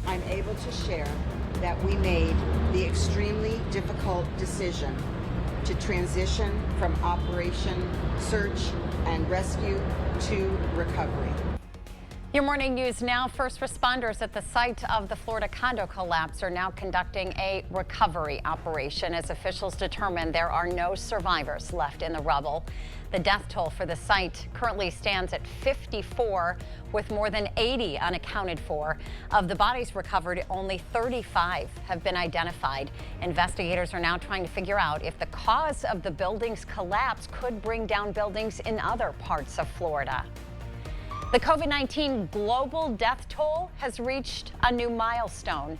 I'm able to share that we made the extremely difficult decision to transition from Operation Search and Rescue to recovery. Your morning news now. First responders at the site of the Florida condo collapse are now conducting a recovery operation as officials determine there are no survivors left in the rubble. The death toll for the site currently stands at 54, with more than 80 unaccounted for. Of the bodies recovered, only 35 have been identified. Investigators are now trying to figure out if the cause of the building's collapse could bring down buildings in other parts of Florida. The COVID-19 global death toll has reached a new milestone.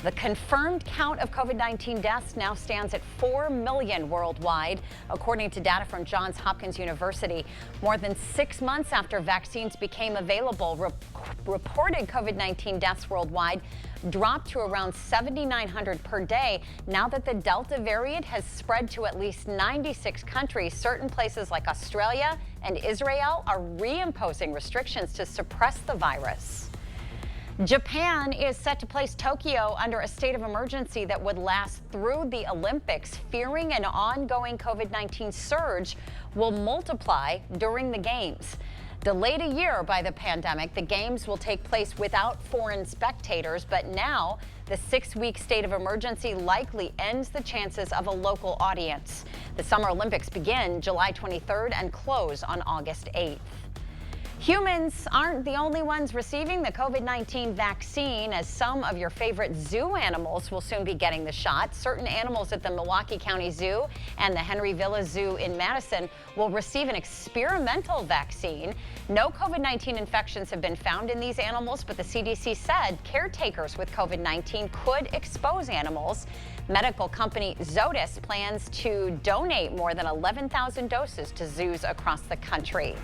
The confirmed count of COVID-19 deaths now stands at 4 million worldwide, according to data from Johns Hopkins University. More than 6 months after vaccines became available, reported COVID-19 deaths worldwide dropped to around 7,900 per day. Now that the Delta variant has spread to at least 96 countries, certain places like Australia and Israel are reimposing restrictions to suppress the virus. Japan is set to place Tokyo under a state of emergency that would last through the Olympics, fearing an ongoing COVID-19 surge will multiply during the Games. Delayed a year by the pandemic, the Games will take place without foreign spectators, but now the 6-week state of emergency likely ends the chances of a local audience. The Summer Olympics begin July 23rd and close on August 8th. Humans aren't the only ones receiving the COVID-19 vaccine, as some of your favorite zoo animals will soon be getting the shot. Certain animals at the Milwaukee County Zoo and the Henry Villa Zoo in Madison will receive an experimental vaccine. No COVID-19 infections have been found in these animals, but the CDC said caretakers with COVID-19 could expose animals. Medical company Zoetis plans to donate more than 11,000 doses to zoos across the country.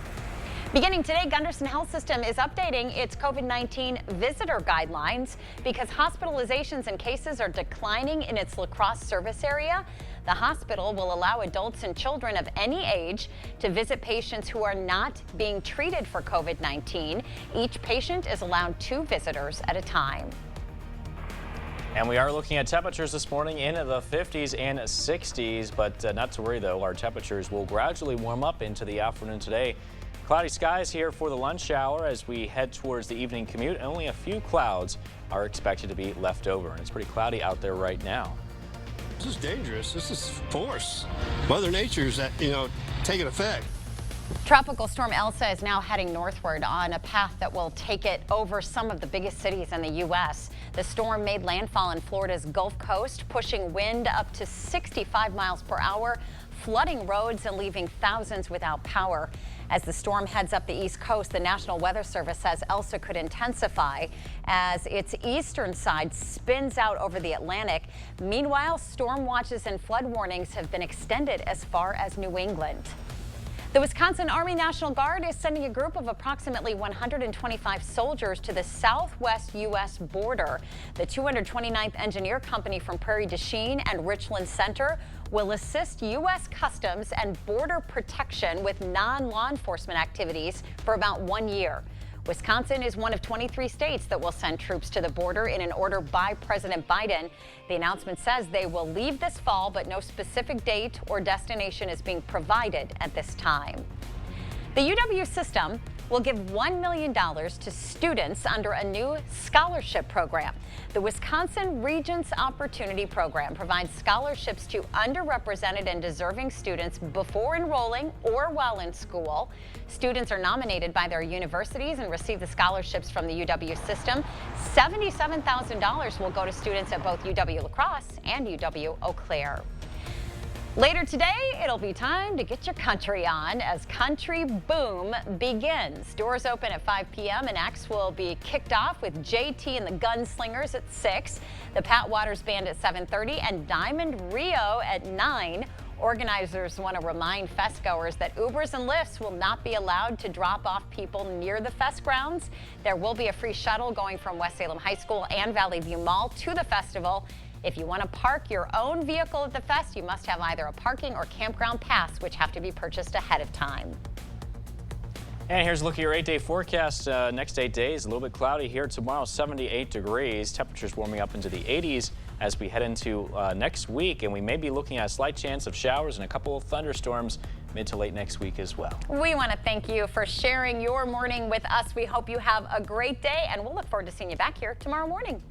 Beginning today, Gunderson Health System is updating its COVID-19 visitor guidelines because hospitalizations and cases are declining in its La Crosse service area. The hospital will allow adults and children of any age to visit patients who are not being treated for COVID-19. Each patient is allowed 2 visitors at a time. And we are looking at temperatures this morning in the 50s and 60s, but not to worry though, our temperatures will gradually warm up into the afternoon today. Cloudy skies here for the lunch hour as we head towards the evening commute. Only a few clouds are expected to be left over, and it's pretty cloudy out there right now. This is dangerous. This is force. Mother Nature's, taking effect. Tropical storm Elsa is now heading northward on a path that will take it over some of the biggest cities in the U.S. The storm made landfall in Florida's Gulf Coast, pushing wind up to 65 miles per hour, flooding roads and leaving thousands without power. As the storm heads up the East Coast, the National Weather Service says Elsa could intensify as its eastern side spins out over the Atlantic. Meanwhile, storm watches and flood warnings have been extended as far as New England. The Wisconsin Army National Guard is sending a group of approximately 125 soldiers to the southwest U.S. border. The 229th Engineer Company from Prairie du Chien and Richland Center will assist U.S. Customs and Border Protection with non-law enforcement activities for about 1 year. Wisconsin is one of 23 states that will send troops to the border in an order by President Biden. The announcement says they will leave this fall, but no specific date or destination is being provided at this time. The UW system will give $1 million to students under a new scholarship program. The Wisconsin Regents Opportunity Program provides scholarships to underrepresented and deserving students before enrolling or while in school. Students are nominated by their universities and receive the scholarships from the UW system. $77,000 will go to students at both UW La Crosse and UW Eau Claire. Later today, it'll be time to get your country on as Country Boom begins. Doors open at 5 p.m. and acts will be kicked off with JT and the Gunslingers at 6, the Pat Waters Band at 7:30, and Diamond Rio at 9. Organizers want to remind festgoers that Ubers and Lyfts will not be allowed to drop off people near the fest grounds. There will be a free shuttle going from West Salem High School and Valley View Mall to the festival. If you want to park your own vehicle at the fest, you must have either a parking or campground pass, which have to be purchased ahead of time. And here's a look at your 8-day forecast. Next 8 days, a little bit cloudy here tomorrow, 78 degrees. Temperatures warming up into the 80s as we head into next week. And we may be looking at a slight chance of showers and a couple of thunderstorms mid to late next week as well. We want to thank you for sharing your morning with us. We hope you have a great day, and we'll look forward to seeing you back here tomorrow morning.